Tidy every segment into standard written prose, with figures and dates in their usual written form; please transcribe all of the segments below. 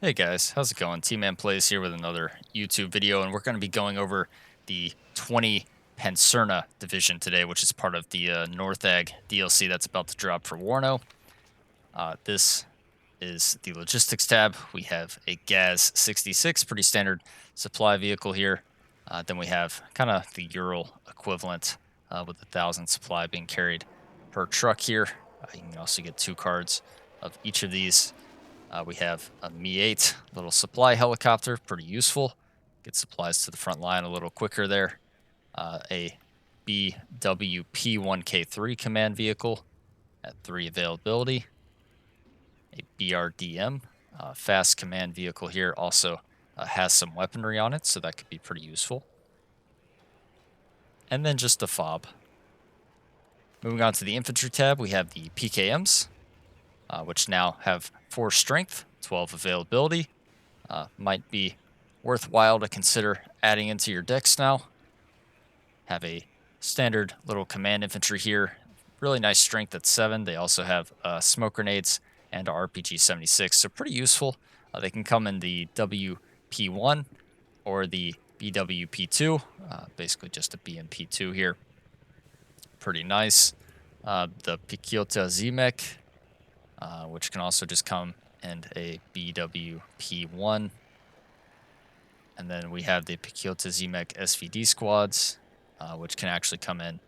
Hey guys, how's it going? tmanplays here with another YouTube video, and we're going to be going over the 20 Pancerna division today, which is part of the Northag DLC that's about to drop for Warno. This is the logistics tab. We have a GAZ 66, pretty standard supply vehicle here. Then we have kind of the Ural equivalent with 1,000 supply being carried per truck here. You can also get 2 cards of each of these. We have a Mi-8 little supply helicopter, pretty useful. Get supplies to the front line a little quicker there. A BWP-1K3 command vehicle at 3 availability. A BRDM fast command vehicle here also has some weaponry on it, so that could be pretty useful. And then just a fob. Moving on to the infantry tab, we have the PKMs, which now have 4 strength, 12 availability. Might be worthwhile to consider adding into your decks now. Have a standard little command infantry here. Really nice strength at 7. They also have smoke grenades and RPG-76, so pretty useful. They can come in the WP1 or the BWP2, basically just a BMP2 here. Pretty nice. The Pikiota Z-Mech, which can also just come in a BWP1. And then we have the Pikiota Z-Mech SVD squads, which can actually come in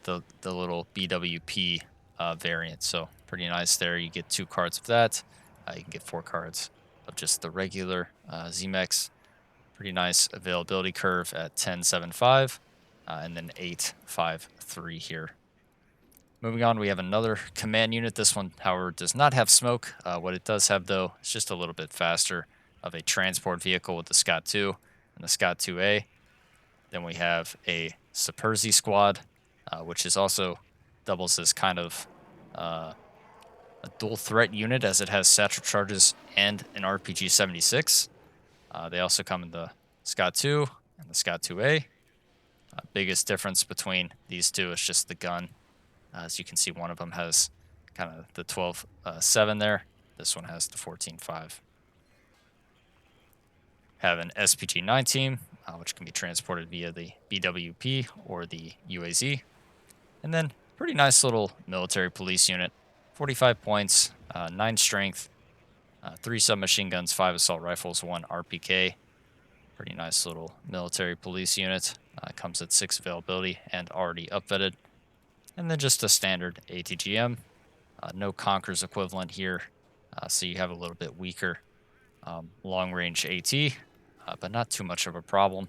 the little BWP variant. So pretty nice there. You get 2 cards of that. You can get 4 cards of just the regular Z-Mechs. Pretty nice availability curve at 10.75 and then 8.53 here. Moving on, we have another command unit. This one, however, does not have smoke. What it does have, though, is just a little bit faster of a transport vehicle with the Scott 2 and the Scott 2A. Then we have a Superzi squad, which is also doubles as kind of a dual threat unit as it has satchel charges and an RPG-76. They also come in the Scott 2 and the Scott 2A. Biggest difference between these two is just the gun. As you can see, one of them has kind of the 12.7 there. This one has the 14.5. Have an SPG-19, which can be transported via the BWP or the UAZ. And then pretty nice little military police unit. 45 points, 9 strength, 3 submachine guns, 5 assault rifles, 1 RPK. Pretty nice little military police unit. Comes at 6 availability and already upvetted. And then just a standard ATGM. No Conqueror's equivalent here, so you have a little bit weaker long-range AT, but not too much of a problem.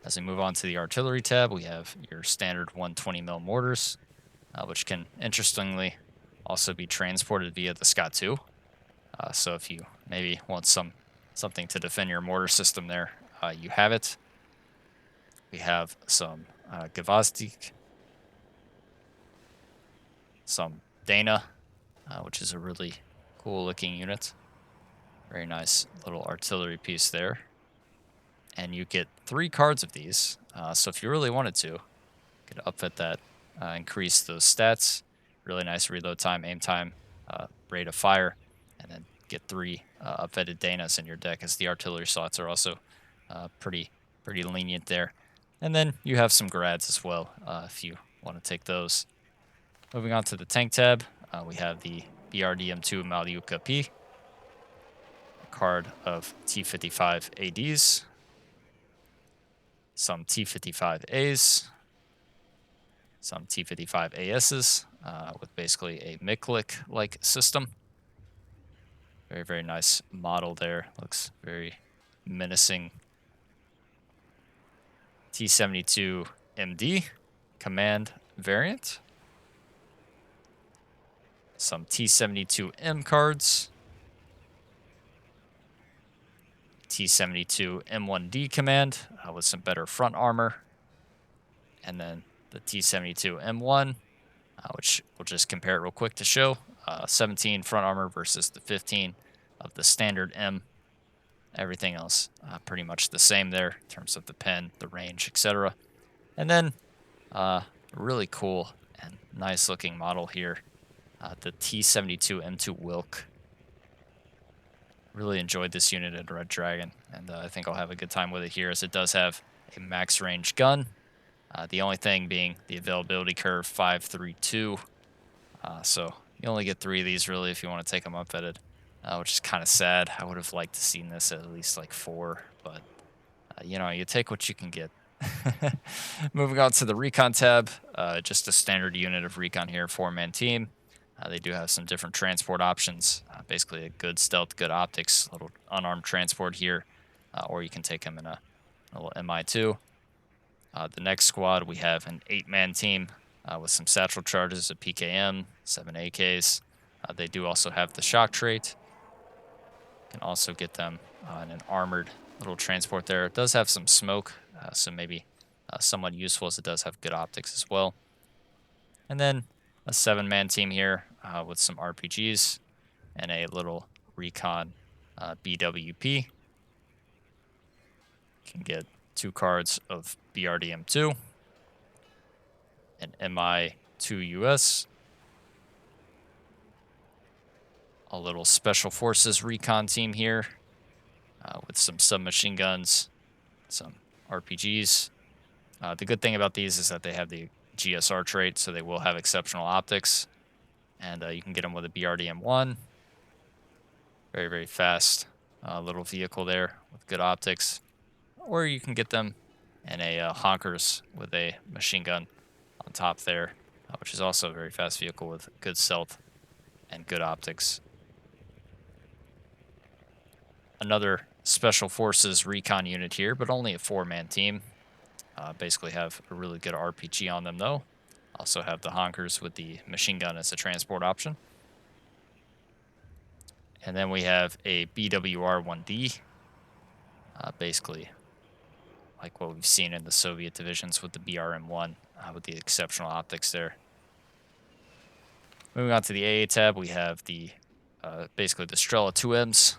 As we move on to the artillery tab, we have your standard 120mm mortars, which can, interestingly, also be transported via the Scott 2. So if you maybe want something to defend your mortar system there, you have it. We have some Gvozdik, some Dana, which is a really cool looking unit. Very nice little artillery piece there. And you get 3 cards of these. So if you really wanted to, you could upfit that, increase those stats. Really nice reload time, aim time, rate of fire, and then get 3 upfitted Danas in your deck, as the artillery slots are also pretty lenient there. And then you have some grads as well, if you want to take those. Moving on to the tank tab, we have the BRDM2 Maliuka P, a card of T55 ADs, some T55As, some T55 ASs, with basically a Miklik-like system. Very nice model there. Looks very menacing. T72 MD command variant. Some T72M cards. T72 M1D command with some better front armor. And then the T72 M1, which we'll just compare it real quick to show. 17 front armor versus the 15 of the standard M. Everything else pretty much the same there in terms of the pen, the range, etc. And then really cool and nice looking model here. The T72 M2 Wilk. really enjoyed this unit in Red Dragon, and I think I'll have a good time with it here, as it does have a max range gun. The only thing being the availability curve 532. So you only get 3 of these really if you want to take them unfettered, which is kind of sad. I would have liked to seen this at least like 4, but you know, you take what you can get. Moving on to the Recon tab, just a standard unit of Recon here, 4-man team. They do have some different transport options, basically a good stealth, good optics, little unarmed transport here, or you can take them in a little MI2. The next squad, we have an 8-man team with some satchel charges, a PKM, 7 AKs. They do also have the shock trait. Can also get them in an armored little transport there. It does have some smoke, so maybe somewhat useful, as it does have good optics as well. And then a 7-man team here with some RPGs and a little Recon BWP. Can get 2 cards of BRDM2, an MI2 US, a little Special Forces Recon team here with some submachine guns, some RPGs. The good thing about these is that they have the GSR trait, so they will have exceptional optics, and you can get them with a BRDM1. Very, very fast little vehicle there with good optics. Or you can get them in a Honkers with a machine gun on top there, which is also a very fast vehicle with good stealth and good optics. Another Special Forces Recon unit here, but only a 4-man team. Basically have a really good RPG on them, though. Also have the Honkers with the machine gun as a transport option. And then we have a BWR-1D, basically like what we've seen in the Soviet divisions with the BRM-1, with the exceptional optics there. Moving on to the AA tab, we have the basically the Strela 2Ms.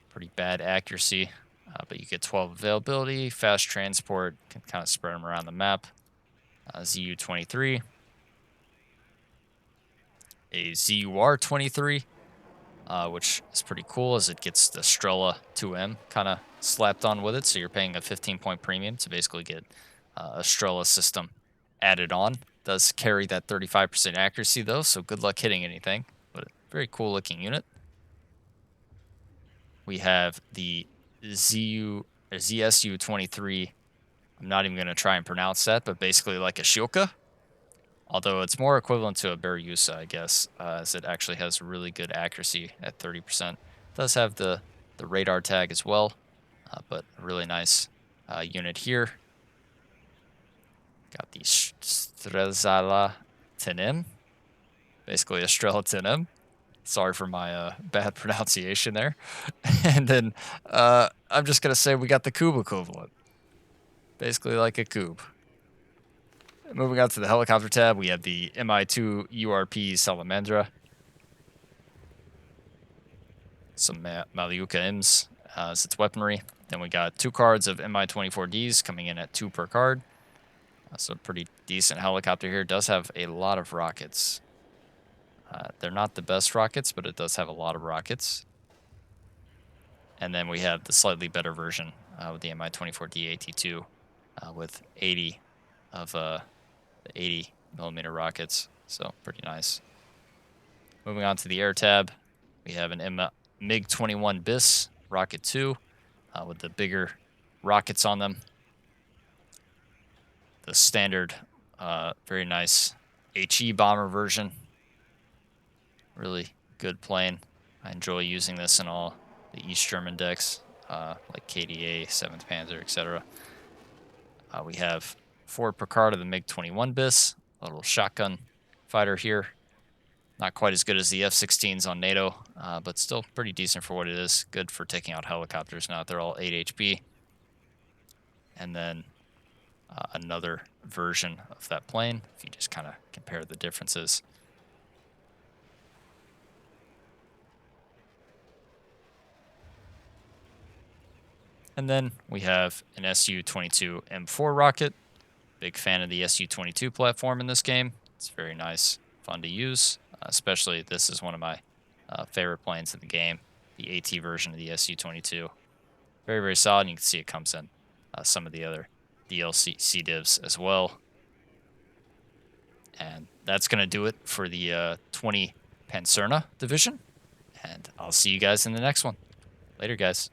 Pretty bad accuracy, but you get 12 availability, fast transport, can kind of spread them around the map. ZU-23, a ZUR-23, which is pretty cool, as it gets the Strela 2M kind of slapped on with it, so you're paying a 15-point premium to basically get a Strela system added on. Does carry that 35% accuracy, though, so good luck hitting anything, but a very cool looking unit. We have the ZSU-23. I'm not even going to try and pronounce that, but basically like a Shilka. Although it's more equivalent to a Beryusa, I guess, as it actually has really good accuracy at 30%. It does have the radar tag as well, but a really nice unit here. Got the Strela Tenem, basically a Strela Tenem. Sorry for my bad pronunciation there. And then I'm just going to say we got the Cube equivalent. Basically like a Cube. Moving on to the helicopter tab, we have the MI2 URP Salamandra. Some Malyuka Ms as its weaponry. Then we got 2 cards of MI24Ds coming in at 2 per card. So pretty decent helicopter here. It does have a lot of rockets. They're not the best rockets, but it does have a lot of rockets. And then we have the slightly better version with the MI24D AT2 with 80 of the 80mm rockets. So pretty nice. Moving on to the air tab, we have an MiG-21 BIS Rocket 2 with the bigger rockets on them. The standard, very nice HE bomber version. Really good plane. I enjoy using this in all the East German decks, like KDA, 7th Panzer, etc. We have 4 per card of the MiG-21 BIS, a little shotgun fighter here. Not quite as good as the F-16s on NATO, but still pretty decent for what it is. Good for taking out helicopters now that they're all 8 HP. And then another version of that plane, if you just kind of compare the differences. And then we have an Su-22 M4 rocket. Big fan of the Su-22 platform in this game. It's very nice, fun to use. Especially, this is one of my favorite planes in the game, the AT version of the Su-22. Very, very solid. And you can see it comes in some of the other DLC divs as well. And that's going to do it for the 20 Pancerna division. And I'll see you guys in the next one. Later, guys.